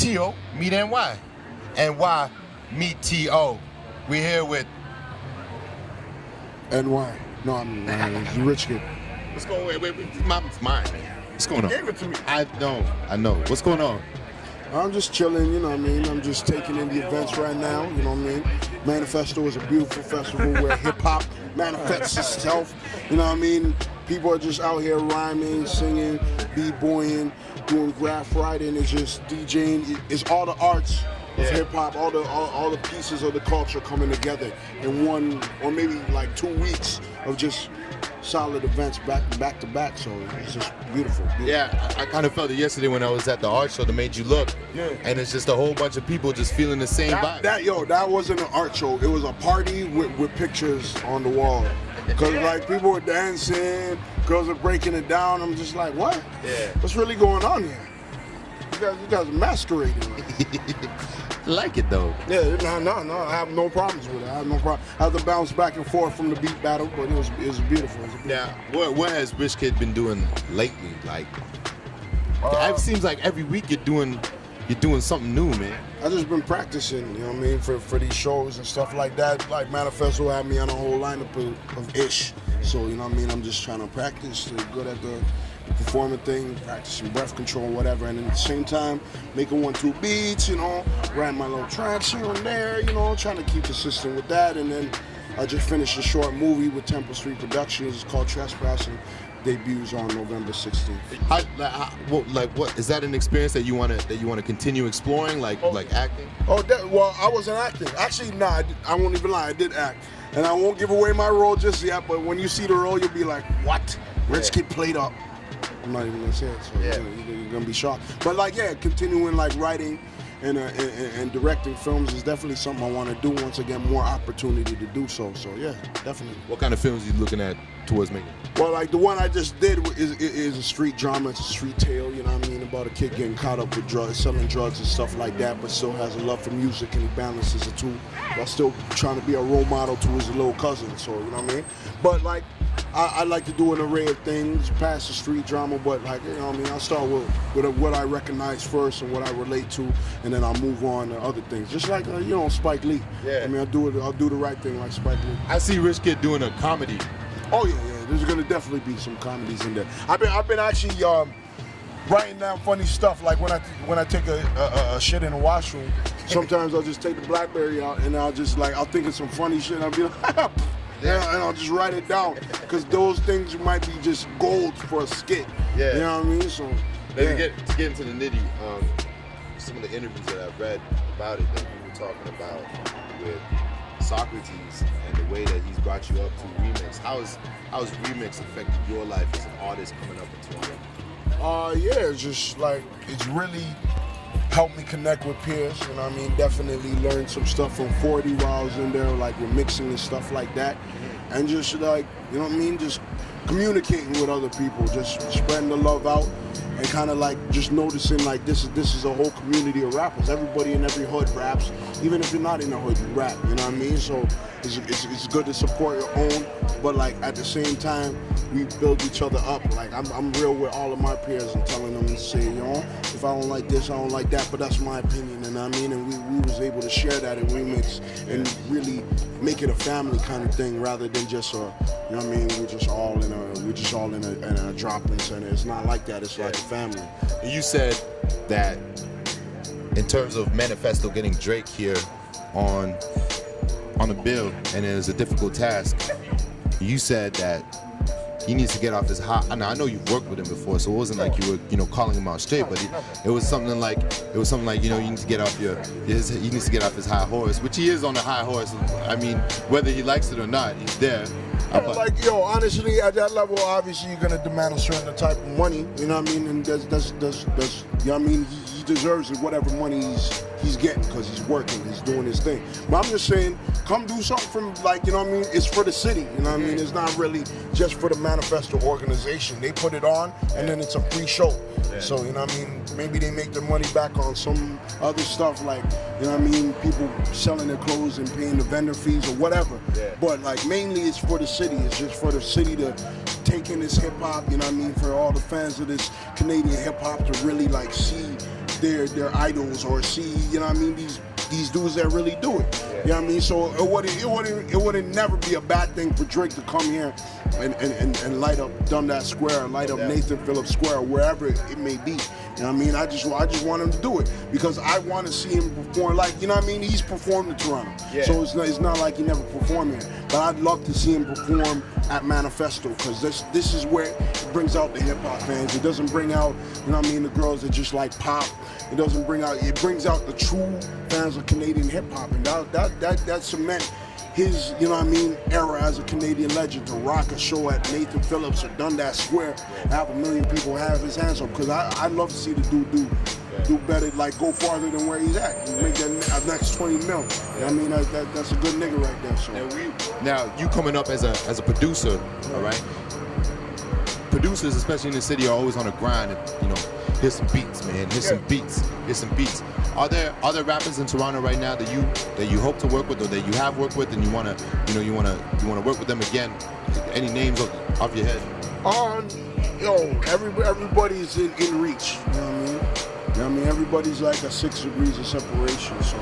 T.O. meet N.Y. N.Y. meet T.O. We're here with N.Y. No, I'm Rich Kid. What's going on? Wait, it's mine, man. What's going on? Gave it to me. I know. What's going on? I'm just chilling, you know what I mean? I'm just taking in the events right now, you know what I mean? ManifesTO is a beautiful festival where hip-hop manifests itself, you know what I mean? People are just out here rhyming, singing, b-boying, doing graph writing, it's just DJing. It's all the arts of hip-hop, all the pieces of the culture coming together in one or maybe like 2 weeks of just solid events back to back, so it's just beautiful. Yeah, I kind of felt it yesterday when I was at the art show that made you look. Yeah. And it's just a whole bunch of people just feeling the same vibe. That wasn't an art show. It was a party with pictures on the wall. Because like people were dancing, girls were breaking it down. I'm just like, what? Yeah. What's really going on here? You guys are masquerading. I like it though. Yeah, no, I have no problems with it. I have no problem. I have to bounce back and forth from the beat battle, but it was beautiful. Now, what has Rich Kid been doing lately? Like, it seems like every week you're doing something new, man. I just been practicing, you know what I mean, for these shows and stuff like that. Like ManifesTO had me on a whole lineup of ish. So, you know what I mean, I'm just trying to practice to good at the performing thing, practicing breath control, whatever, and at the same time, making 1-2 beats, you know, writing my little tracks here and there, you know, trying to keep consistent with that. And then I just finished a short movie with Temple Street Productions. It's called Trespassing. Debuts on November 16th. What is that an experience that you want to continue exploring, like acting? Well, I wasn't acting. Actually, nah, I won't even lie, I did act. And I won't give away my role just yet, but when you see the role, you'll be like, what? Rich Kid played up. I'm not even gonna say it, so you're gonna be shocked. But continuing writing and directing films is definitely something I want to do once I get more opportunity to do so. So yeah, definitely. What kind of films are you looking at towards making? Well, the one I just did is a street drama. It's a street tale, you know what I mean, about a kid getting caught up with drugs, selling drugs and stuff like that, but still has a love for music and he balances the two while still trying to be a role model to his little cousin. So you know what I mean. But I like to do an array of things past the street drama, but you know what I mean, I'll start with what I recognize first and what I relate to, and then I'll move on to other things. Just like Spike Lee. Yeah. I mean, I'll do the right thing like Spike Lee. I see Rich Kid doing a comedy. Oh yeah. There's gonna definitely be some comedies in there. I've been actually writing down funny stuff. Like when I take a shit in the washroom, sometimes I'll just take the BlackBerry out and I'll think of some funny shit. And I'll be like, yeah, and I'll just write it down because those things might be just gold for a skit. Yeah, you know what I mean. So to get into the nitty, some of the interviews that I've read about it that you were talking about with Socrates and the way that he's brought you up to Remix. How's Remix affected your life as an artist coming up in Toronto? Yeah, it's just it's really helped me connect with peers, you know what I mean? Definitely learned some stuff from 40 while I was in there, with mixing and stuff like that. And just you know what I mean? Just communicating with other people, just spreading the love out and kind of just noticing this is a whole community of rappers. Everybody in every hood raps. Even if you're not in the hood, you rap, you know what I mean? So it's good to support your own, but at the same time, we build each other up. I'm real with all of my peers and telling them to say, if I don't like this, I don't like that, but that's my opinion, you know what I mean? And we was able to share that in Remix and really make it a family kind of thing rather than just you know what I mean? We're just all in a drop-in center. It's not like that. It's like a family. You said that in terms of ManifesTO getting Drake here on a bill, and it is a difficult task. You said that he needs to get off his high. I know you've worked with him before, so it wasn't like you were calling him out straight, but it was something like you need to get off he needs to get off his high horse, which he is on a high horse. I mean, whether he likes it or not, he's there. Honestly, at that level, obviously you're gonna demand a certain type of money. You know what I mean? And that's you know what I mean? He deserves it, whatever money he's getting, because he's working, he's doing his thing. But I'm just saying, come do something from you know what I mean? It's for the city, you know what I mean? It's not really just for the ManifesTO organization. They put it on, and then it's a free show. Yeah. So you know what I mean? Maybe they make their money back on some other stuff, you know what I mean? People selling their clothes and paying the vendor fees or whatever. Yeah. But mainly it's for the city. It's just for the city to take in this hip hop, you know what I mean? For all the fans of this Canadian hip hop to really see their idols or see, you know what I mean, these dudes that really do it. You know what I mean? So it wouldn't never be a bad thing for Drake to come here and light up Dundas Square, light up Nathan Phillips Square, wherever it may be. You know what I mean? I just want him to do it because I want to see him perform. Like, you know what I mean? He's performed in Toronto, so it's not like he never performed here. But I'd love to see him perform at ManifesTO because this is where it brings out the hip hop fans. It doesn't bring out, you know what I mean, the girls that just like pop. It brings out the true fans of Canadian hip hop, and that cement his, you know what I mean, era as a Canadian legend to rock a show at Nathan Phillips or Dundas Square, have 1 million people have his hands up. Because I'd love to see the dude do better, like go farther than where he's at, and make that next 20 mil. You know what I mean, that's a good nigga right there. So now you coming up as a producer, all right? Producers, especially in the city, are always on the grind. And, you know, here's some beats, man. Here's some beats. Are there rappers in Toronto right now that you hope to work with or that you have worked with and you wanna work with them again? Any names off your head? Everybody's in reach. You know what I mean? You know what I mean? Everybody's like a 6 degrees of separation. So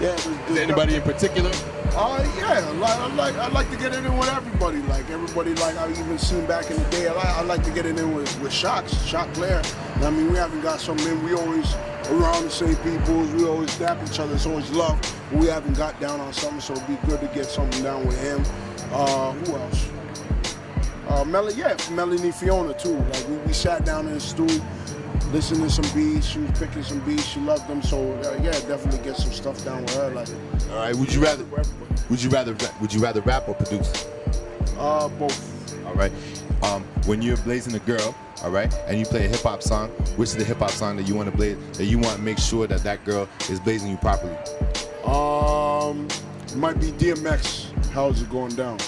yeah. Is anybody in particular? I like to get it in with everybody. Like everybody, like I even seen back in the day. I like to get it in with Shock Blair. You know what I mean? We haven't got something in. We always around the same people. We always dap each other. It's always love. But we haven't got down on something, so it'd be good to get something down with him. Who else? Melanie Fiona too. Like we sat down in the studio, listened to some beats. She was picking some beats. She loved them. So definitely get some stuff down with her. Like, all right. Would you rather rap or produce? Both. All right. When you're blazing a girl, all right, and you play a hip hop song, which is the hip hop song that you want to blaze, that you want to make sure that girl is blazing you properly? It might be DMX. How's it going down?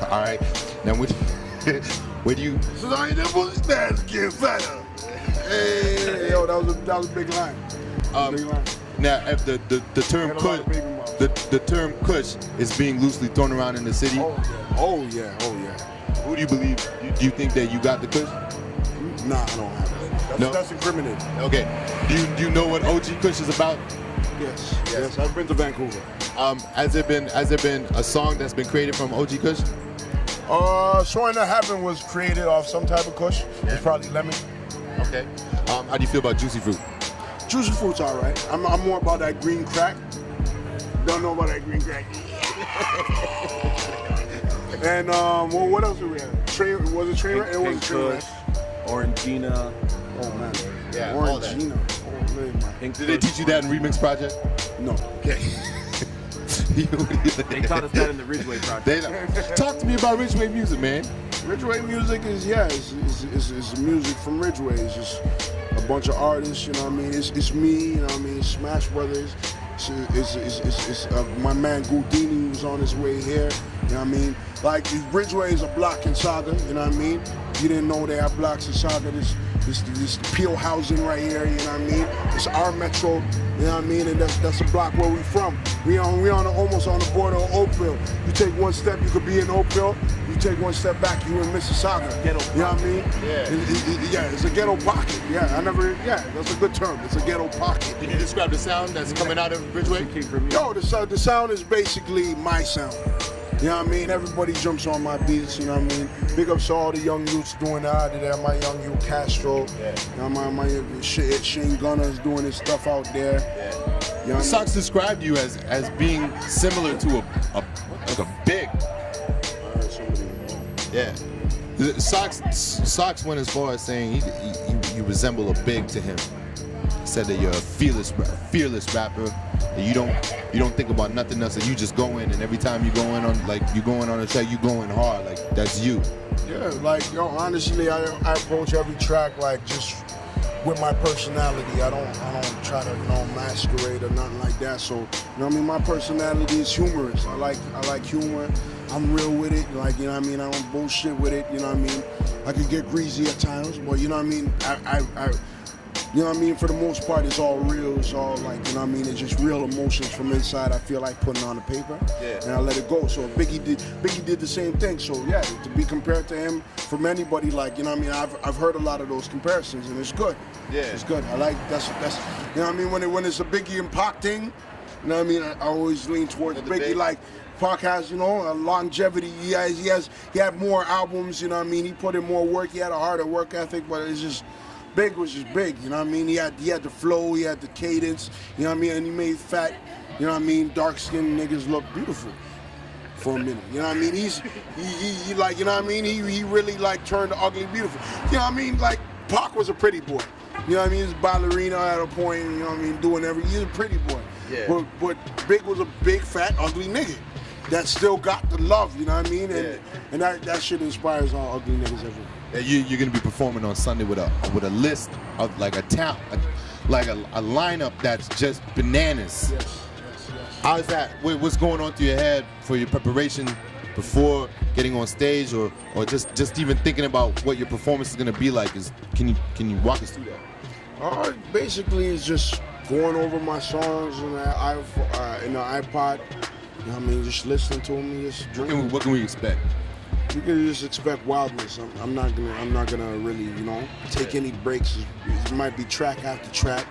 All right. Now, when you so I ain't never man's get fatter. Hey, yo, that was a big line. Now, if the term Kush, the term Kush is being loosely thrown around in the city. Oh yeah. Who do you believe? Do you think that you got the Kush? Nah, I don't have that. That's incriminating. Okay. Do you know what OG Kush is about? Yes. I've been to Vancouver. Has there been a song that's been created from OG Kush? Showing That Happened was created off some type of Kush. Yeah. It's probably lemon. Okay. How do you feel about Juicy Fruit? Juicy Fruit's all right. I'm more about that green crack. Don't know about that green crack. And what else did we have? Was it Train? It was Train Wreck. Orangina. Oh man. Yeah. Orangina. Oh man. Did they teach you that in Remix Project? No. Okay. They taught us that in the Ridgeway Project. Talk to me about Ridgeway music, man. Ridgeway music is music from Ridgeway. It's just a bunch of artists, you know what I mean? It's me, you know what I mean? Smash Brothers. It's my man Goudini was on his way here, you know what I mean? Like Ridgeway is a block in Saga, you know what I mean? You didn't know they have blocks in Saga. This Peel housing right here, you know what I mean? It's our metro, you know what I mean? And that's a block where we from. We almost on the border of Oakville. You take one step, you could be in Oakville. You take one step back, you in Mississauga. Ghetto you know what I mean? Yeah. It's a ghetto pocket. That's a good term. It's a ghetto pocket. Can you describe the sound that's coming out of Ridgeway? Yo, the sound is basically my sound. You know what I mean? Everybody jumps on my beats, you know what I mean? Big ups to all the young youths doing that out there. My young youth Castro. Yeah. You know, my Shane Gunner's doing his stuff out there. Yeah. You know Sox described you as being similar to a big. Yeah. Sox went as far as saying you resemble a big to him. He said that you're a fearless rapper. That you don't think about nothing else. That you just go in, and every time you go in on a track, you going hard. Like that's you. Yeah, like honestly, I approach every track like just with my personality. I don't try to masquerade or nothing like that. So what I mean, my personality is humorous. I like humor. I'm real with it. Like you know what I mean. I don't bullshit with it. You know what I mean. I could get greasy at times, but you know what I mean. You know what I mean? For the most part, it's all real. It's all like, you know what I mean? It's just real emotions from inside. I feel like putting on the paper, and I let it go. So Biggie did the same thing. So yeah, to be compared to him from anybody, like, you know what I mean? I've heard a lot of those comparisons, and it's good. Yeah, it's good. I like that's you know what I mean? When it's a Biggie and Pac thing, you know what I mean? I always lean towards Biggie. Like Pac has, you know, a longevity. He had more albums. You know what I mean? He put in more work. He had a harder work ethic, but it's just. Big was just big, you know what I mean? He had the flow, he had the cadence, you know what I mean? And he made fat, you know what I mean, dark-skinned niggas look beautiful for a minute, you know what I mean? He like, you know what I mean? He really like turned the ugly beautiful. You know what I mean? Like Pac was a pretty boy. You know what I mean? He was a ballerina at a point, you know what I mean, doing everything. He was a pretty boy. Yeah. But Big was a big, fat, ugly nigga that still got the love, you know what I mean? And that shit inspires all ugly niggas everywhere. You're gonna be performing on Sunday with a list of like a lineup that's just bananas. Yes. How's that? What's going on through your head for your preparation before getting on stage, or just even thinking about what your performance is gonna be like? Can you walk us through that? Basically, it's just going over my songs in the iPod. You know what I mean? Just listening to them, just drinking. What can we expect? You can just expect wildness. I'm not gonna really, you know, take any breaks. It might be track after track,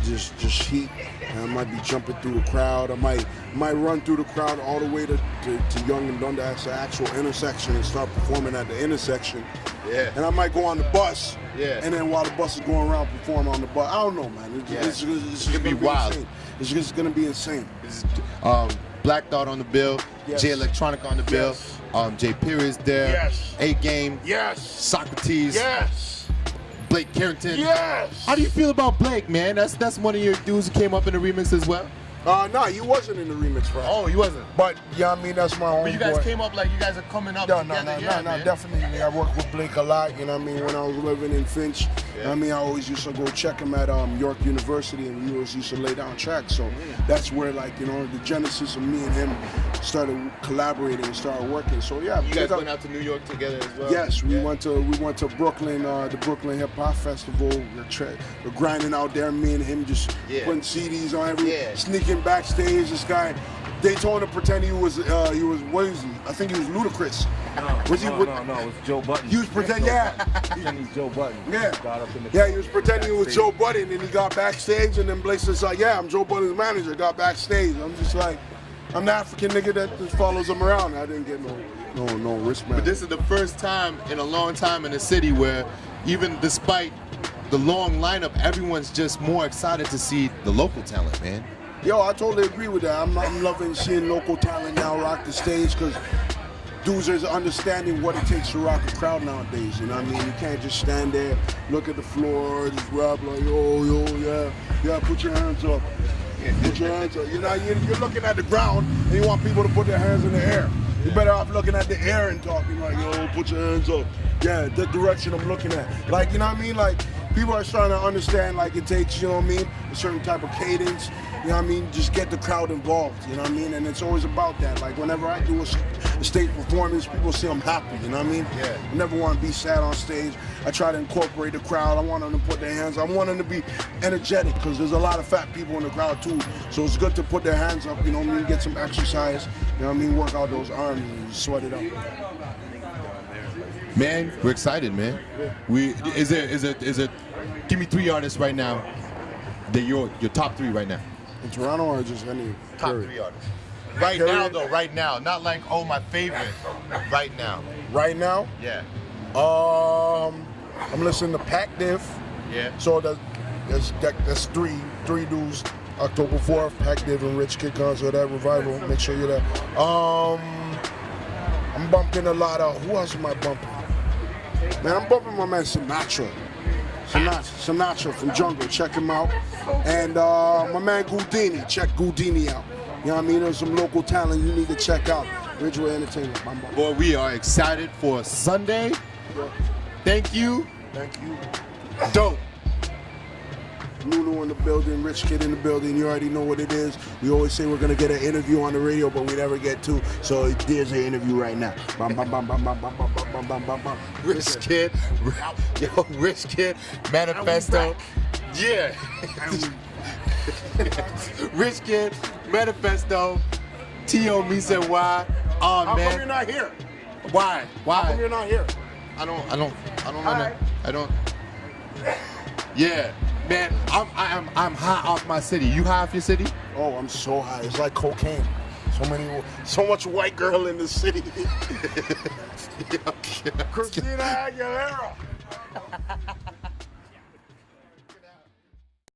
just heat. And I might be jumping through the crowd. I might run through the crowd all the way to Young and Dundas, the actual intersection, and start performing at the intersection. Yeah. And I might go on the bus. Yeah. And then while the bus is going around, perform on the bus. I don't know, man. It's gonna be wild. Insane. It's just gonna be insane. Black Thought on the bill, yes. Jay Electronica on the bill, Jay Perry's there, yes. A-Game, yes. Socrates, yes. Blake Carrington. Yes. How do you feel about Blake, man? That's one of your dudes who came up in the remix as well? No, he wasn't in the remix for us. Oh, he wasn't? But, yeah, I mean, that's my homeboy. But you guys came up like you guys are coming up together. No, definitely. I worked with Blake a lot, you know what I mean, when I was living in Finch. You know what I mean, I always used to go check him at York University, and we always used to lay down tracks. So that's where, like, you know, the genesis of me and him started collaborating and started working. So, yeah. You guys went out to New York together as well? Yes, we went to Brooklyn, the Brooklyn Hip Hop Festival. We're grinding out there, me and him just putting CDs on sneaking backstage. This guy, Daytona, pretend he was what is he? I think he was Ludacris. No, it was Joe Budden. He was pretending, He's Joe Budden. He was pretending he was Joe Budden, and he got backstage, and then Blake was like, I'm Joe Budden's manager. Got backstage. I'm just like, I'm the African nigga that just follows him around. I didn't get no wristband. But this is the first time in a long time in the city where, even despite the long lineup, everyone's just more excited to see the local talent, man. Yo, I totally agree with that. I'm loving seeing local talent now rock the stage, because dudes are understanding what it takes to rock a crowd nowadays. You know what I mean? You can't just stand there, look at the floor, just rap like, yeah, put your hands up. Put your hands up. You know, you're looking at the ground and you want people to put their hands in the air. You're better off looking at the air and talking like, put your hands up. Yeah, the direction I'm looking at. Like, you know what I mean? Like, people are starting to understand, like, it takes, you know what I mean, a certain type of cadence. You know what I mean? Just get the crowd involved, you know what I mean? And it's always about that. Like, whenever I do a stage performance, people see I'm happy, you know what I mean? Yeah. I never want to be sad on stage. I try to incorporate the crowd. I want them to put their hands up. I want them to be energetic, because there's a lot of fat people in the crowd, too. So it's good to put their hands up, you know what I mean? Get some exercise, you know what I mean? Work out those arms and sweat it up. Man, we're excited, man. Is it? Give me 3 artists right now. That your top 3 right now. In Toronto, or just any? Top 3 artists. Right now, though. Right now, not like my favorite. Right now. Right now? Yeah. I'm listening to Pac Div. Yeah. So that's three dudes. October 4th, Pac Div and Rich Kid concert at Revival. Make sure you're there. I'm bumping a lot of. Who else am I bumping? Man, I'm bumping my man Sinatra from Jungle. Check him out. And my man Goudini. Check Goudini out. You know what I mean? There's some local talent you need to check out. Ridgeway Entertainment. Boy, we are excited for Sunday. Yeah. Thank you. Dope. Lulu in the building, Rich Kid in the building. You already know what it is. We always say we're gonna get an interview on the radio, but we never get to. So there's an interview right now. Bam, bam, bam, bam, bam, bam, bam, bam, bam, bam. Rich Kid, Rich Kid, ManifesTO. Yeah. Rich Kid, ManifesTO, T.O. me said why? Oh How man. come you're not here? Why? How come you're not here? I don't know. Alright. I don't. Yeah, man. I'm high off my city. You high off your city? Oh, I'm so high. It's like cocaine. So much white girl in the city. Christina Aguilera.